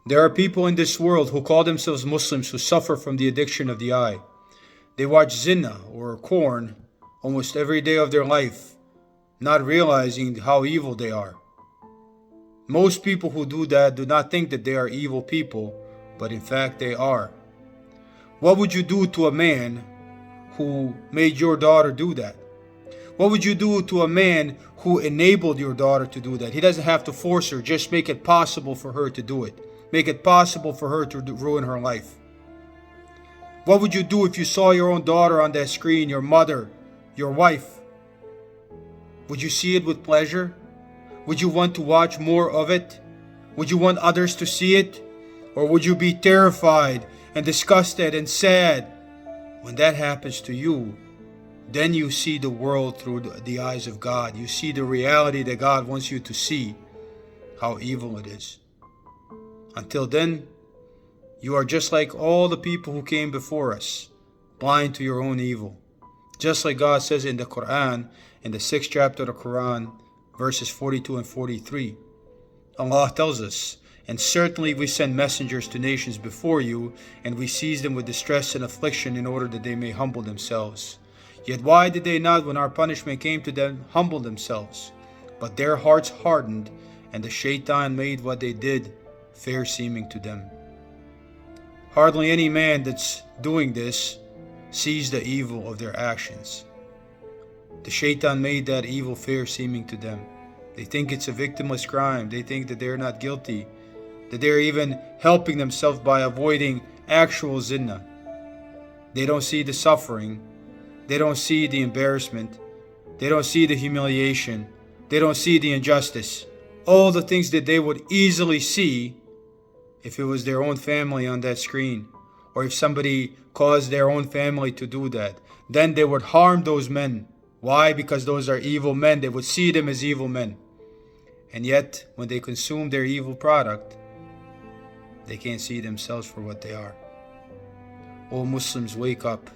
There are people in this world who call themselves Muslims who suffer from the addiction of the eye. They watch zina or porn almost every day of their life, not realizing how evil they are. Most people who do that do not think that they are evil people, but in fact they are. What would you do to a man who made your daughter do that? What would you do to a man who enabled your daughter to do that? He doesn't have to force her, just make it possible for her to do it. Make it possible for her to ruin her life. What would you do if you saw your own daughter on that screen, your mother, your wife? Would you see it with pleasure? Would you want to watch more of it? Would you want others to see it? Or would you be terrified and disgusted and sad? When that happens to you, then you see the world through the eyes of God. You see the reality that God wants you to see, how evil it is. Until then, you are just like all the people who came before us, blind to your own evil. Just like God says in the Quran, in the 6th chapter of the Quran, verses 42 and 43. Allah tells us, "And certainly we send messengers to nations before you, and we seize them with distress and affliction in order that they may humble themselves. Yet why did they not, when our punishment came to them, humble themselves? But their hearts hardened, and the shaitan made what they did fair seeming to them." Hardly any man that's doing this sees the evil of their actions. The shaitan made that evil fair seeming to them. They think it's a victimless crime. They think that they're not guilty, that they're even helping themselves by avoiding actual zina. They don't see the suffering. They don't see the embarrassment. They don't see the humiliation. They don't see the injustice. All the things that they would easily see if it was their own family on that screen, or if somebody caused their own family to do that. Then they would harm those men. Why? Because those are evil men. They would see them as evil men. And yet, when they consume their evil product, they can't see themselves for what they are. O Muslims, wake up.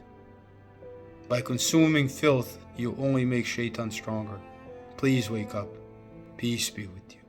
By consuming filth, you only make shaitan stronger. Please wake up. Peace be with you.